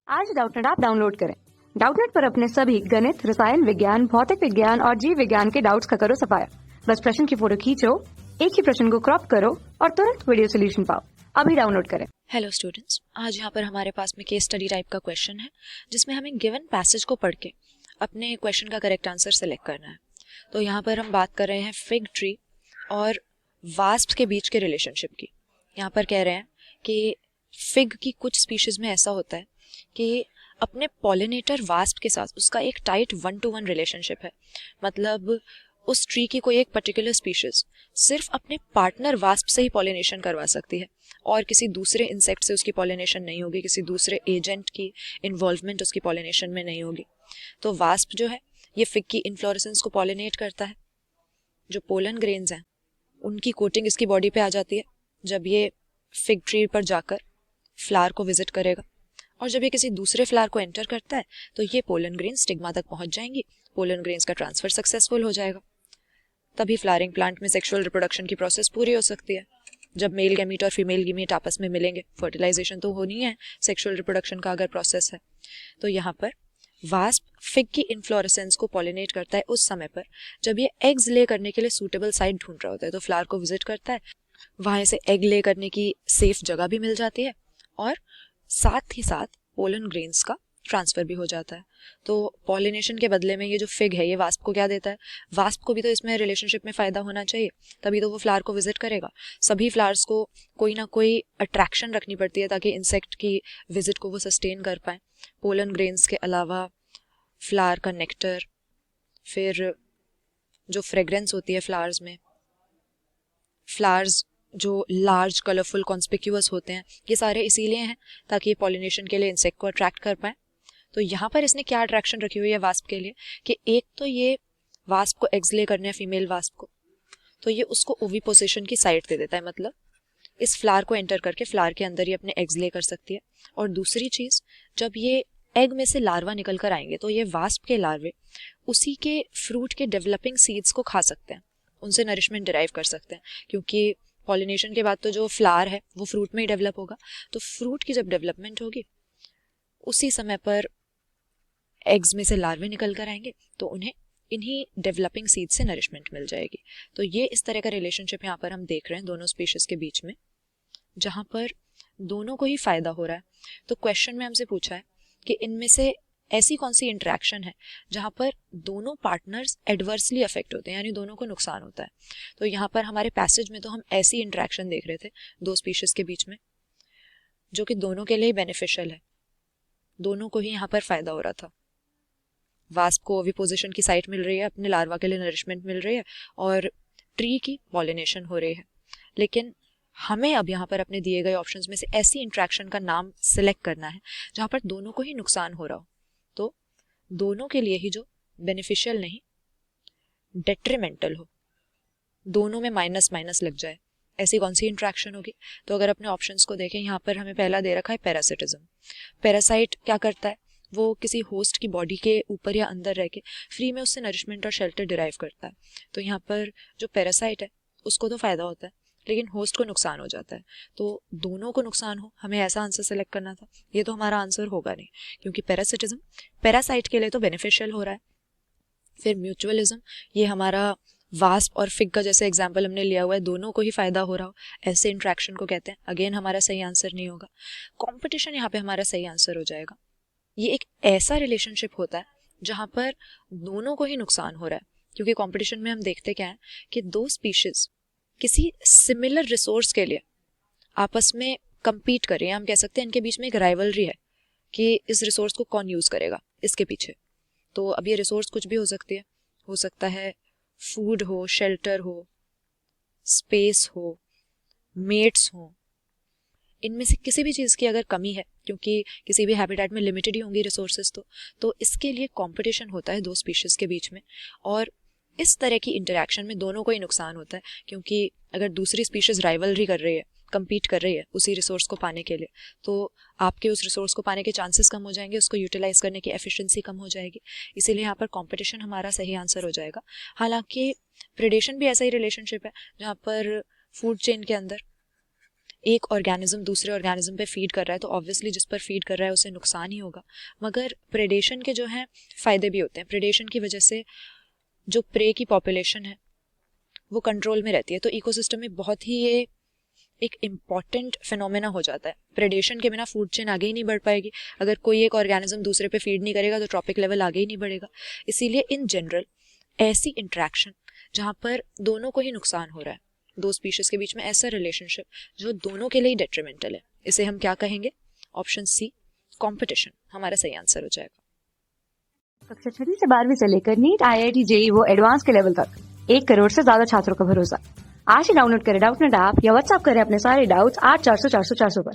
आज Doubtnut app download करें। Doubtnut पर अपने सभी गणित, रसायन विज्ञान, भौतिक विज्ञान और जीव विज्ञान के डाउट्स का करो सफाया। बस प्रश्न की फोटो खींचो, एक ही प्रश्न को क्रॉप करो और तुरंत वीडियो सोल्यूशन पाओ। अभी डाउनलोड करें। हेलो स्टूडेंट्स, आज यहाँ पर हमारे पास में केस स्टडी टाइप का क्वेश्चन है जिसमें हमें गिवन पैसेज को पढ़ के अपने क्वेश्चन का करेक्ट आंसर सेलेक्ट करना है। तो यहाँ पर हम बात कर रहे हैं फिग ट्री और वास्प के बीच के रिलेशनशिप की। यहाँ पर कह रहे हैं कि फिग की कुछ स्पीशीज में ऐसा होता है कि अपने पॉलिनेटर वास्प के साथ उसका एक टाइट 1-to-1 रिलेशनशिप है। मतलब उस ट्री की कोई एक पर्टिकुलर स्पीशीज सिर्फ अपने पार्टनर वास्प से ही पॉलिनेशन करवा सकती है और किसी दूसरे इंसेक्ट से उसकी पॉलिनेशन नहीं होगी, किसी दूसरे एजेंट की इन्वॉल्वमेंट उसकी पॉलिनेशन में नहीं होगी। तो वास्प जो है ये फिग की इन्फ्लोरेसेंस को पॉलिनेट करता है। जो पोलन ग्रेन्स हैं उनकी कोटिंग इसकी बॉडी पे आ जाती है जब ये फिग ट्री पर जाकर फ्लावर को विजिट करेगा, और जब ये किसी दूसरे फ्लावर को एंटर करता है तो ये पोलन ग्रेन स्टिग्मा तक पहुंच जाएंगी। पोलन ग्रेन्स का ट्रांसफर सक्सेसफुल हो जाएगा। तभी फ्लावरिंग प्लांट में सेक्सुअल रिप्रोडक्शन की प्रोसेस पूरी हो सकती है। जब मेल गैमीट और फीमेल गैमीट आपस में मिलेंगे, फर्टिलाइजेशन तो होनी है सेक्सुअल रिप्रोडक्शन का अगर प्रोसेस है। तो यहाँ पर वास्प फिग की इन्फ्लोरेसेंस को पॉलिनेट करता है उस समय पर जब ये एग्स ले करने के लिए सूटेबल साइट ढूंढ रहा होता है। तो फ्लावर को विजिट करता है, वहां से एग ले करने की सेफ जगह भी मिल जाती है और साथ ही साथ पोलन ग्रेन्स का ट्रांसफर भी हो जाता है। तो पॉलिनेशन के बदले में ये जो फिग है ये वास्प को क्या देता है? वास्प को भी तो इसमें रिलेशनशिप में फायदा होना चाहिए, तभी तो वो फ्लावर को विजिट करेगा। सभी फ्लावर्स को कोई ना कोई अट्रैक्शन रखनी पड़ती है ताकि इंसेक्ट की विजिट को वो सस्टेन कर पाए। पोलन ग्रेन्स के अलावा फ्लावर का नेक्टर, फिर जो फ्रेग्रेंस होती है फ्लावर्स में, फ्लावर्स जो लार्ज कलरफुल कॉन्स्पिक्यूअस होते हैं, ये सारे इसीलिए हैं ताकि ये पॉलिनेशन के लिए इंसेक्ट को अट्रैक्ट कर पाए। तो यहाँ पर इसने क्या अट्रैक्शन रखी हुई है वास्प के लिए कि एक तो ये वास्प को एग्स ले करने हैं फीमेल वास्प को, तो ये उसको ओविपोसिशन की साइट दे देता है। मतलब इस फ्लावर को एंटर करके फ्लावर के अंदर ये अपने एग्स ले कर सकती है। और दूसरी चीज, जब ये एग में से लार्वा निकल कर आएंगे तो ये वास्प के लार्वे उसी के फ्रूट के डेवलपिंग सीड्स को खा सकते हैं, उनसे नरिशमेंट डिराइव कर सकते हैं। क्योंकि पॉलिनेशन के बाद तो जो फ्लावर है वो फ्रूट में ही डेवलप होगा, तो फ्रूट की जब डेवलपमेंट होगी उसी समय पर एग्स में से लार्वे निकल कर आएंगे तो उन्हें इन्हीं डेवलपिंग सीड से नरिशमेंट मिल जाएगी। तो ये इस तरह का रिलेशनशिप यहाँ पर हम देख रहे हैं दोनों स्पीशीज के बीच में, जहां पर दोनों को ही फायदा हो रहा है। तो क्वेश्चन में हमसे पूछा है कि इनमें से ऐसी कौन सी इंटरेक्शन है जहां पर दोनों पार्टनर्स एडवर्सली अफेक्ट होते हैं, यानी दोनों को नुकसान होता है। तो यहाँ पर हमारे पैसेज में तो हम ऐसी इंटरेक्शन देख रहे थे दो स्पीशीज के बीच में जो कि दोनों के लिए बेनिफिशियल है, दोनों को ही यहाँ पर फायदा हो रहा था। वास्प को ओविपोजिशन की साइट मिल रही है, अपने लार्वा के लिए नरिशमेंट मिल रही है और ट्री की पॉलिनेशन हो रही है। लेकिन हमें अब यहाँ पर अपने दिए गए ऑप्शंस में से ऐसी इंटरेक्शन का नाम सिलेक्ट करना है जहां पर दोनों को ही नुकसान हो रहा हो, तो दोनों के लिए ही जो बेनिफिशियल नहीं डेट्रीमेंटल हो, दोनों में माइनस माइनस लग जाए, ऐसी कौन सी इंटरेक्शन होगी। तो अगर अपने ऑप्शंस को देखें, यहाँ पर हमें पहला दे रखा है पैरासिटिज्म। पैरासाइट क्या करता है? वो किसी होस्ट की बॉडी के ऊपर या अंदर रह के फ्री में उससे नरिशमेंट और शेल्टर डिराइव करता है। तो यहाँ पर जो पैरासाइट है उसको तो फायदा होता है लेकिन होस्ट को नुकसान हो जाता है। तो दोनों को नुकसान हो, हमें ऐसा आंसर सेलेक्ट करना था। ये तो हमारा आंसर होगा नहीं, क्योंकि पैरासिटिज्म पैरासाइट के लिए तो बेनिफिशियल हो रहा है। फिर म्यूचुअलिज्म, ये हमारा वास्प और फिग का जैसे एग्जाम्पल हमने लिया हुआ है, दोनों को ही फायदा हो रहा हो, ऐसे इंट्रैक्शन को कहते हैं। अगेन हमारा सही आंसर नहीं होगा। कॉम्पिटिशन यहाँ पे हमारा सही आंसर हो जाएगा। ये एक ऐसा रिलेशनशिप होता है जहां पर दोनों को ही नुकसान हो रहा है, क्योंकि कंपटीशन में हम देखते क्या है कि दो स्पीशीज किसी सिमिलर रिसोर्स के लिए आपस में compete कर रहे हैं। हम कह सकते हैं इनके बीच में एक राइवलरी है कि इस रिसोर्स को कौन यूज करेगा इसके पीछे। तो अब ये रिसोर्स कुछ भी हो सकती है, हो सकता है फूड हो, शेल्टर हो, स्पेस हो, मेट्स हो। इनमें से किसी भी चीज़ की अगर कमी है, क्योंकि किसी भी हैबिटेट में लिमिटेड ही होंगी रिसोर्सेज, तो इसके लिए कंपटीशन होता है दो स्पीशीज के बीच में। और इस तरह की इंटरेक्शन में दोनों को ही नुकसान होता है, क्योंकि अगर दूसरी स्पीशीज राइवलरी कर रही है, compete कर रही है उसी रिसोर्स को पाने के लिए, तो आपके उस रिसोर्स को पाने के चांसेस कम हो जाएंगे, उसको यूटिलाइज करने की एफिशिएंसी कम हो जाएगी। इसीलिए यहाँ पर कंपटीशन हमारा सही आंसर हो जाएगा। हालांकि प्रेडेशन भी ऐसा ही रिलेशनशिप है जहाँ पर फूड चेन के अंदर एक ऑर्गेनिज्म दूसरे ऑर्गेनिज्म पे फीड कर रहा है तो ऑब्वियसली जिस पर फीड कर रहा है उसे नुकसान ही होगा। मगर प्रेडेशन के जो हैं फ़ायदे भी होते हैं। प्रेडेशन की वजह से जो प्रे की पॉपुलेशन है वो कंट्रोल में रहती है, तो इकोसिस्टम में बहुत ही ये एक इम्पॉर्टेंट फिनोमेना हो जाता है। प्रेडेशन के बिना फूड चेन आगे ही नहीं बढ़ पाएगी। अगर कोई एक ऑर्गेनिज्म दूसरे पे फीड नहीं करेगा तो ट्रॉपिक लेवल आगे ही नहीं बढ़ेगा। इसीलिए इन जनरल ऐसी इंट्रैक्शन जहाँ पर दोनों को ही नुकसान हो रहा है, दो स्पीशीज के बीच में ऐसा रिलेशनशिप जो दोनों के लिए डेट्रीमेंटल है, इसे हम क्या कहेंगे? ऑप्शन सी, कंपटीशन हमारा सही आंसर हो जाएगा। कक्षा 6वीं से 12वीं से लेकर नीट, IIT, JEE वो एडवांस के लेवल तक 1 करोड़ से ज्यादा छात्रों का भरोसा। आज ही डाउनलोड करें डाउटनेट ऐप या व्हाट्सएप करें अपने सारे डाउट्स 8400 400 400 पर।